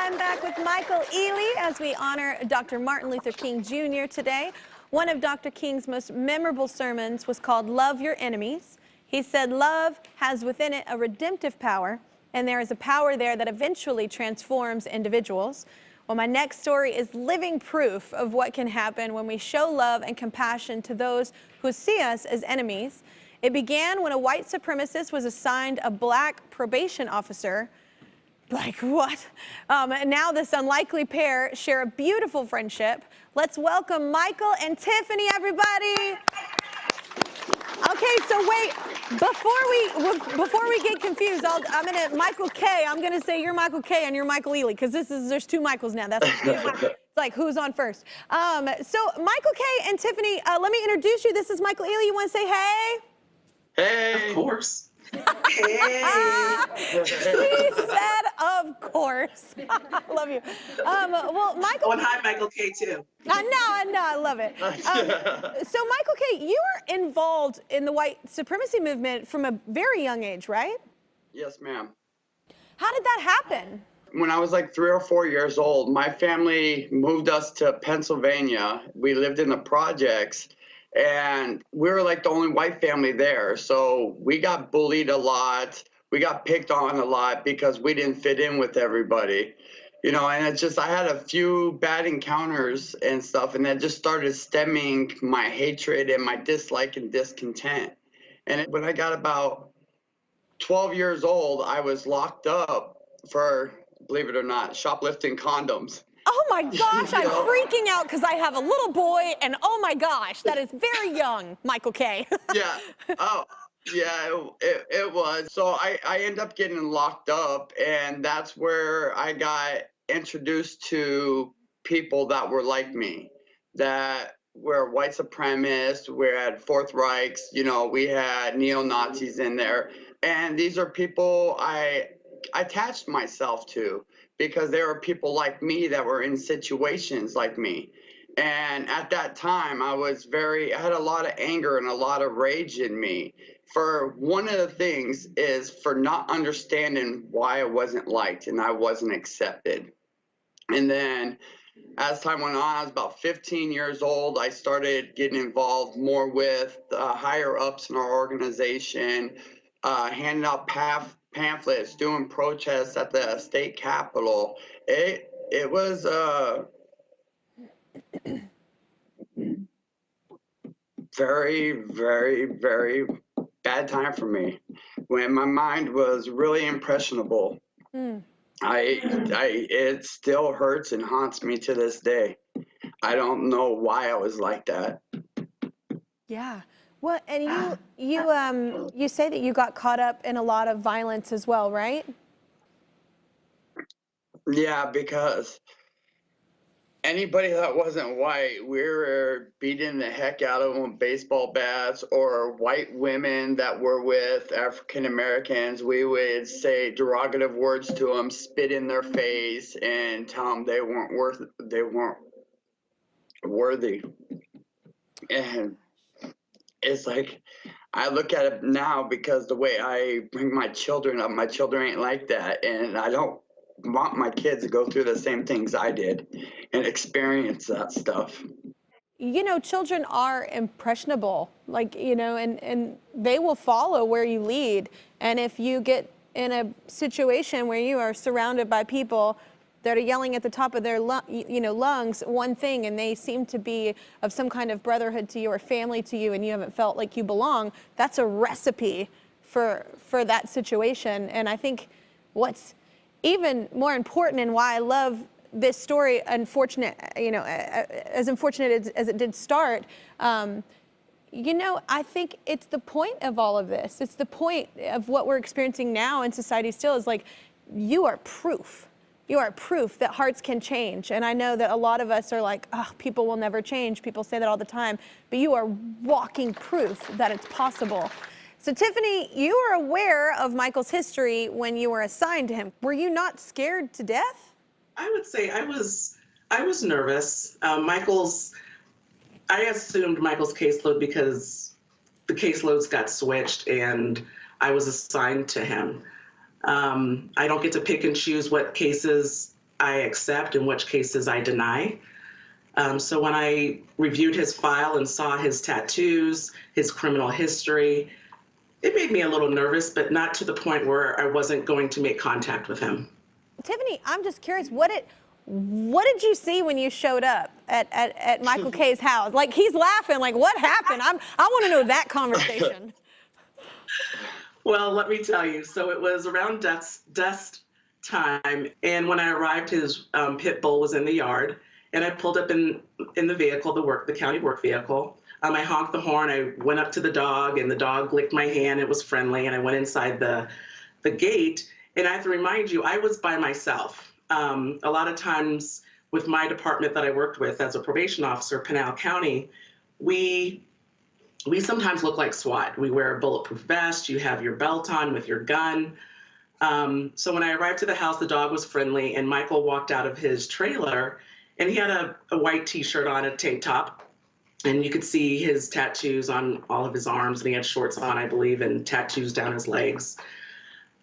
I'm back with Michael Ealy as we honor Dr. Martin Luther King Jr. today. One of Dr. King's most memorable sermons was called Love Your Enemies. He said love has within it a redemptive power, and there is a power there that eventually transforms individuals. Well, my next story is living proof of what can happen when we show love and compassion to those who see us as enemies. It began when a white supremacist was assigned a black probation officer. Like what? And now this unlikely pair share a beautiful friendship. Let's welcome Michael and Tiffany, everybody. Okay, so wait, before we get confused, Michael K. I'm gonna say you're Michael K. and you're Michael Ealy, because there's two Michaels now. That's it's like who's on first. So Michael K. and Tiffany, let me introduce you. This is Michael Ealy. You want to say hey? Hey. Of course. Hey. He said, of course. I love you. Well, Michael. Oh, and hi, Michael K. too. I know, I love it. So, Michael K., you were involved in the white supremacy movement from a very young age, right? Yes, ma'am. How did that happen? When I was like 3 or 4 years old, my family moved us to Pennsylvania. We lived in the projects, and we were like the only white family there. So we got bullied a lot. We got picked on a lot because we didn't fit in with everybody. You know, and it's just, I had a few bad encounters and stuff, and that just started stemming my hatred and my dislike and discontent. And when I got about 12 years old, I was locked up for, believe it or not, shoplifting condoms. Oh my gosh, I'm freaking out because I have a little boy, and oh my gosh, that is very young, Michael K. Yeah. Oh. Yeah, it was. So I ended up getting locked up, and that's where I got introduced to people that were like me, that were white supremacists. We had Fourth Reichs, you know, we had neo-Nazis in there. And these are people I attached myself to because there were people like me that were in situations like me. And at that time, I had a lot of anger and a lot of rage in me. For one of the things is for not understanding why I wasn't liked and I wasn't accepted. And then as time went on, I was about 15 years old. I started getting involved more with higher ups in our organization, handing out pamphlets, doing protests at the state capitol. It was very, very, very bad time for me when my mind was really impressionable. It still hurts and haunts me to this day. I don't know why I was like that. Yeah. Well, and you say that you got caught up in a lot of violence as well, right? Yeah, because anybody that wasn't white, we were beating the heck out of them with baseball bats, or white women that were with African Americans, we would say derogative words to them, spit in their face, and tell them they weren't worthy. And it's like, I look at it now because the way I bring my children up, my children ain't like that, and I don't want my kids to go through the same things I did and experience that stuff. You know, children are impressionable, like, you know, and they will follow where you lead. And if you get in a situation where you are surrounded by people that are yelling at the top of their lungs one thing, and they seem to be of some kind of brotherhood to you or family to you, and you haven't felt like you belong, that's a recipe for that situation. And I think what's even more important, and why I love this story, unfortunate, you know, as unfortunate as it did start, you know, I think it's the point of all of this. It's the point of what we're experiencing now in society still, is like, you are proof. You are proof that hearts can change. And I know that a lot of us are like, oh, people will never change. People say that all the time. But you are walking proof that it's possible. So Tiffany, you were aware of Michael's history when you were assigned to him. Were you not scared to death? I would say I was nervous. I assumed Michael's caseload because the caseloads got switched and I was assigned to him. I don't get to pick and choose what cases I accept and which cases I deny. So when I reviewed his file and saw his tattoos, his criminal history, it made me a little nervous, but not to the point where I wasn't going to make contact with him. Tiffany, I'm just curious, what did you see when you showed up at Michael K's house? Like, he's laughing, like, what happened? I want to know that conversation. Well, let me tell you. So it was around dusk time, and when I arrived, his pit bull was in the yard, and I pulled up in the vehicle, the county work vehicle. I honked the horn. I went up to the dog, and the dog licked my hand. It was friendly, and I went inside the gate. And I have to remind you, I was by myself. A lot of times with my department that I worked with as a probation officer, Pinal County, we sometimes look like SWAT. We wear a bulletproof vest. You have your belt on with your gun. So when I arrived to the house, the dog was friendly, and Michael walked out of his trailer, and he had a white T-shirt on, a tank top. And you could see his tattoos on all of his arms, and he had shorts on, I believe, and tattoos down his legs.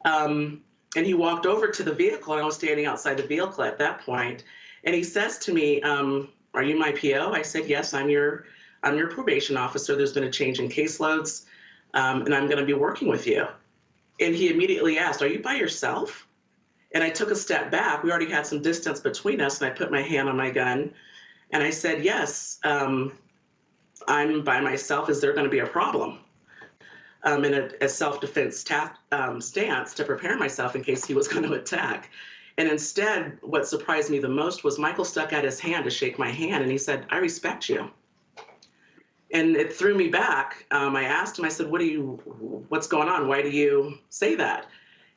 And he walked over to the vehicle, and I was standing outside the vehicle at that point. And he says to me, "Are you my PO?" I said, "Yes, I'm your probation officer. There's been a change in caseloads, and I'm going to be working with you." And he immediately asked, "Are you by yourself?" And I took a step back. We already had some distance between us, and I put my hand on my gun, and I said, "Yes, I'm by myself. Is there going to be a problem?" In a self-defense stance to prepare myself in case he was going to attack. And instead, what surprised me the most was Michael stuck out his hand to shake my hand, and he said, "I respect you." And it threw me back. I asked him, I said, "What's going on? Why do you say that?"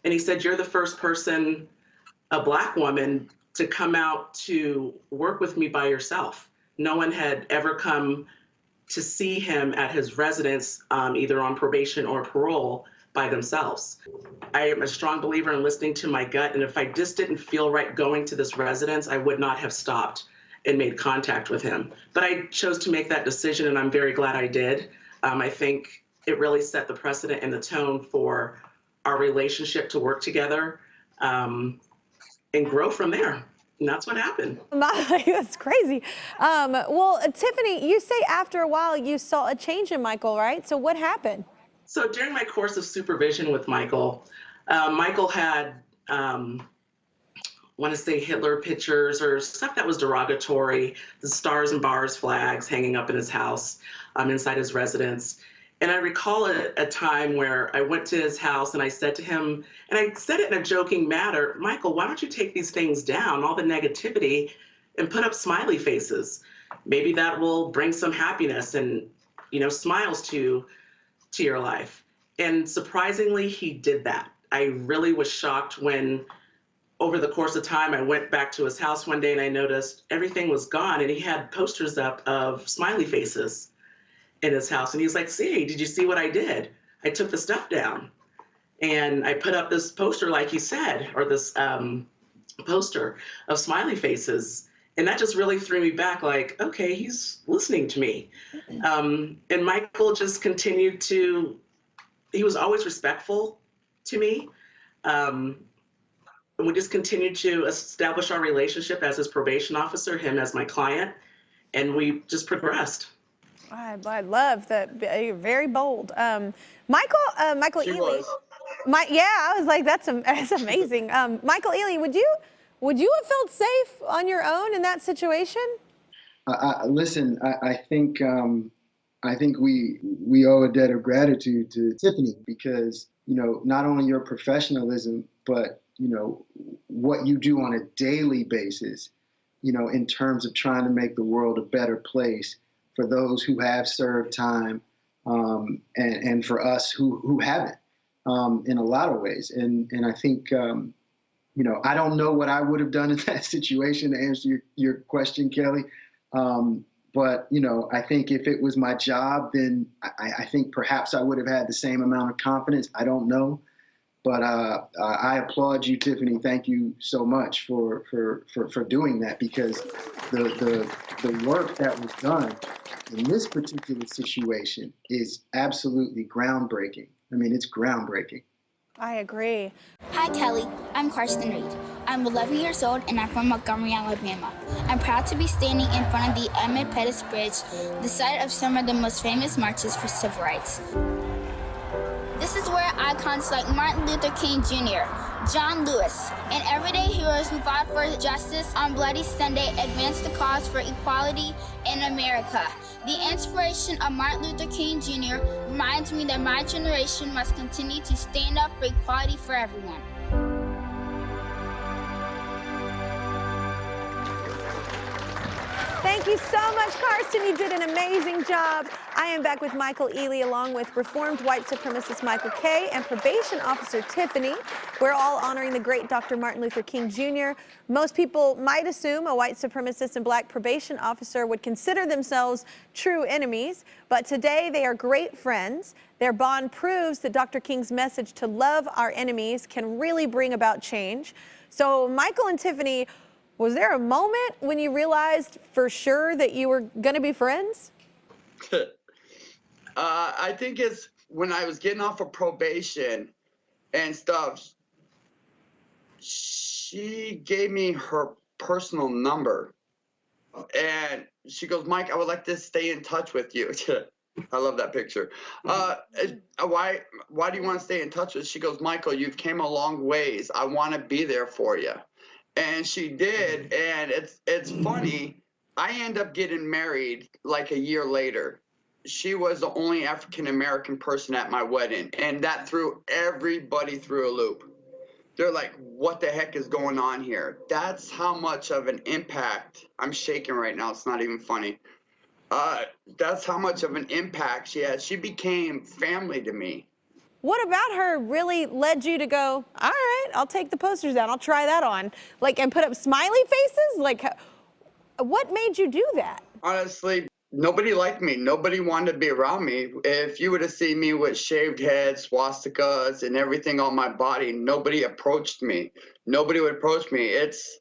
And he said, "You're the first person, a Black woman, to come out to work with me by yourself. No one had ever come to see him at his residence, either on probation or parole, by themselves." I am a strong believer in listening to my gut, and if I just didn't feel right going to this residence, I would not have stopped and made contact with him. But I chose to make that decision, and I'm very glad I did. I think it really set the precedent and the tone for our relationship to work together and grow from there. And that's what happened. That's crazy. Well, Tiffany, you say after a while you saw a change in Michael, right? So what happened? So during my course of supervision with Michael, Michael had, I want to say, Hitler pictures or stuff that was derogatory, the stars and bars flags hanging up in his house, inside his residence. And I recall a time where I went to his house and I said to him, and I said it in a joking manner, "Michael, why don't you take these things down, all the negativity, and put up smiley faces? Maybe that will bring some happiness and, smiles to your life." And surprisingly, he did that. I really was shocked when, over the course of time, I went back to his house one day and I noticed everything was gone, and he had posters up of smiley faces in his house. And he was like, "See, did you see what I did? I took the stuff down and I put up this poster, like he said, or this poster of smiley faces." And that just really threw me back, like, okay, he's listening to me. And Michael just continued he was always respectful to me. And we just continued to establish our relationship as his probation officer, him as my client, and we just progressed. I love that. You're very bold. Michael She Ealy. was. I was like, that's amazing. Michael Ealy, would you have felt safe on your own in that situation? Listen, I think we owe a debt of gratitude to Tiffany because not only your professionalism, but what you do on a daily basis, in terms of trying to make the world a better place for those who have served time, and for us who haven't, in a lot of ways. And I think, I don't know what I would have done in that situation, to answer your question, Kelly. But, I think if it was my job, then I think perhaps I would have had the same amount of confidence. I don't know. But I applaud you, Tiffany. Thank you so much for doing that, because the work that was done in this particular situation is absolutely groundbreaking. I mean, it's groundbreaking. I agree. Hi, Kelly. I'm Karsten Reed. I'm 11 years old and I'm from Montgomery, Alabama. I'm proud to be standing in front of the Edmund Pettus Bridge, the site of some of the most famous marches for civil rights. This is where icons like Martin Luther King Jr., John Lewis, and everyday heroes who fought for justice on Bloody Sunday advanced the cause for equality in America. The inspiration of Martin Luther King Jr. reminds me that my generation must continue to stand up for equality for everyone. Thank you so much, Karsten. You did an amazing job. I am back with Michael Ealy along with reformed white supremacist Michael Kay and probation officer Tiffany. We're all honoring the great Dr. Martin Luther King Jr. Most people might assume a white supremacist and black probation officer would consider themselves true enemies, but today they are great friends. Their bond proves that Dr. King's message to love our enemies can really bring about change. So Michael and Tiffany, was there a moment when you realized for sure that you were going to be friends? I think it's when I was getting off of probation and stuff. She gave me her personal number. And she goes, Mike, I would like to stay in touch with you. I love that picture. Why do you want to stay in touch with? She goes, Michael, you've came a long ways. I want to be there for you. And she did, and it's funny. I end up getting married like a year later. She was the only African-American person at my wedding, and that threw everybody through a loop. They're like, what the heck is going on here? That's how much of an impact. I'm shaking right now. It's not even funny. That's how much of an impact she had. She became family to me. What about her really led you to go, all right, I'll take the posters down, I'll try that on, like, and put up smiley faces? Like, what made you do that? Honestly, nobody liked me. Nobody wanted to be around me. If you would have seen me with shaved head, swastikas, and everything on my body, nobody approached me. Nobody would approach me. It's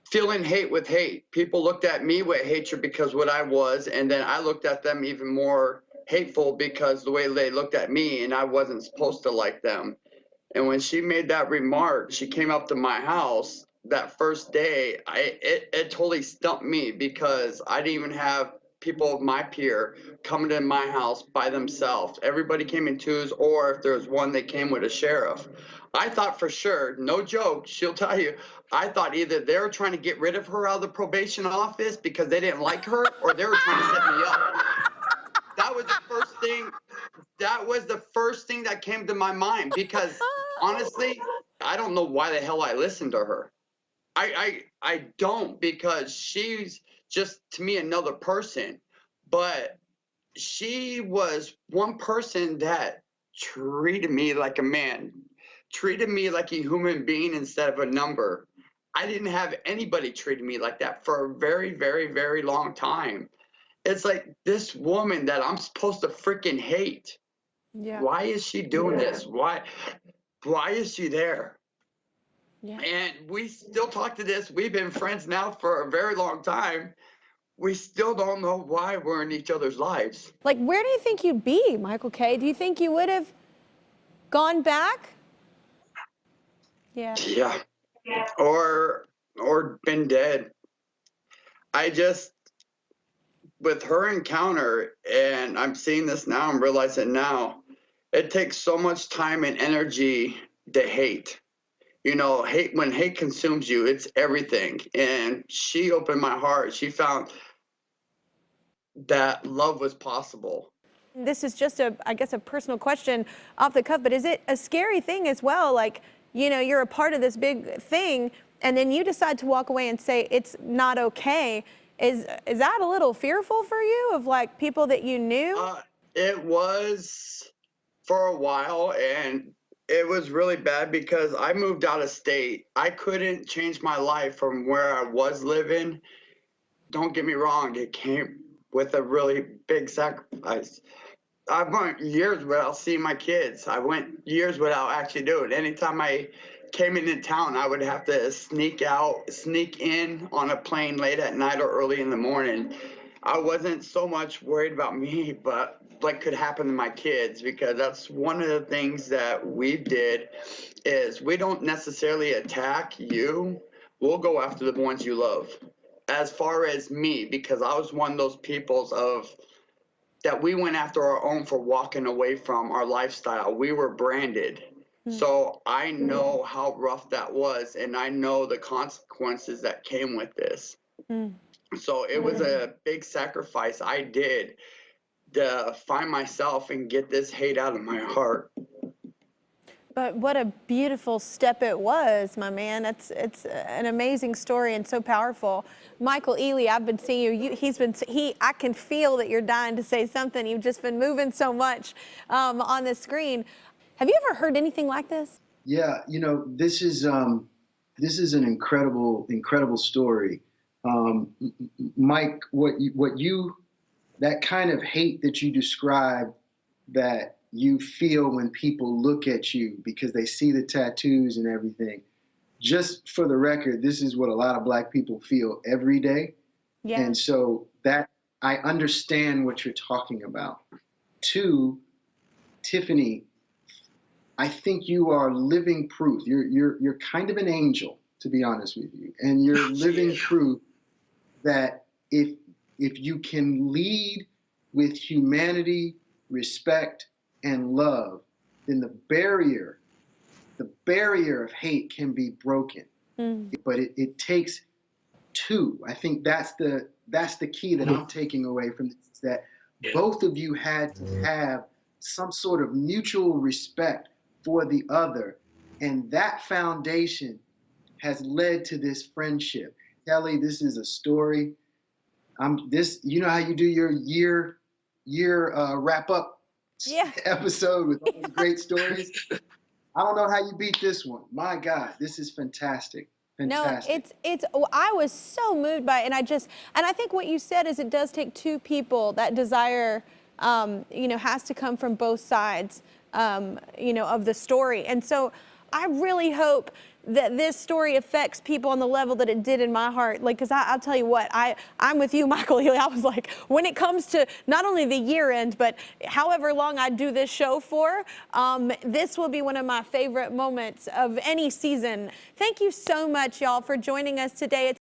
feeling hate with hate. People looked at me with hatred because what I was, and then I looked at them even more hateful because the way they looked at me, and I wasn't supposed to like them. And when she made that remark, she came up to my house that first day. It totally stumped me because I didn't even have people of my peer coming to my house by themselves. Everybody came in twos, or if there was one, they came with a sheriff. I thought for sure, no joke, she'll tell you, I thought either they were trying to get rid of her out of the probation office because they didn't like her, or they were trying to set me up. That was the first thing. That was the first thing that came to my mind because honestly, I don't know why the hell I listened to her. I don't, because she's just to me another person. But she was one person that treated me like a man, treated me like a human being instead of a number. I didn't have anybody treating me like that for a very, very, very long time. It's like this woman that I'm supposed to freaking hate. Yeah. Why is she doing this? Why is she there? Yeah. And we still talk to this. We've been friends now for a very long time. We still don't know why we're in each other's lives. Like, where do you think you'd be, Michael Kay? Do you think you would have gone back? Yeah. Yeah. Or been dead. With her encounter, and I'm seeing this now, I'm realizing now, it takes so much time and energy to hate. You know, when hate consumes you, it's everything. And she opened my heart. She found that love was possible. This is just I guess a personal question off the cuff, but is it a scary thing as well? Like, you know, you're a part of this big thing, and then you decide to walk away and say it's not okay. Is that a little fearful for you of like people that you knew? It was for a while, and it was really bad because I moved out of state. I couldn't change my life from where I was living. Don't get me wrong, it came with a really big sacrifice. I went years without seeing my kids. I went years without actually doing it. Anytime I came into town, I would have to sneak in on a plane late at night or early in the morning. I wasn't so much worried about me, but what could happen to my kids, because that's one of the things that we did is we don't necessarily attack you. We'll go after the ones you love. As far as me, because I was one of those peoples of that we went after our own for walking away from our lifestyle. We were branded. So I know how rough that was, and I know the consequences that came with this. So it was a big sacrifice I did to find myself and get this hate out of my heart. But what a beautiful step it was, my man. It's an amazing story and so powerful. Michael Ealy, I've been seeing you. I can feel that you're dying to say something. You've just been moving so much on the screen. Have you ever heard anything like this? Yeah, you know, this is an incredible story. Mike, that kind of hate that you described that you feel when people look at you because they see the tattoos and everything. Just for the record, this is what a lot of Black people feel every day. Yeah. And so that I understand what you're talking about. Two, Tiffany, I think you are living proof. You're kind of an angel, to be honest with you. And you're living proof that if you can lead with humanity, respect, and love, then the barrier of hate can be broken. But it takes two. I think that's the key that I'm taking away from this, is that both of you had to have some sort of mutual respect for the other. And that foundation has led to this friendship. Kelly, this is a story. You know how you do your year wrap up episode with all the great stories? I don't know how you beat this one. My God, this is fantastic. Fantastic. No, I was so moved by it, and I think what you said is it does take two people. That desire, has to come from both sides, of the story. And so I really hope that this story affects people on the level that it did in my heart. Like, because I'll tell you what, I'm with you, Michael. I was like, when it comes to not only the year end, but however long I do this show for, this will be one of my favorite moments of any season. Thank you so much, y'all, for joining us today.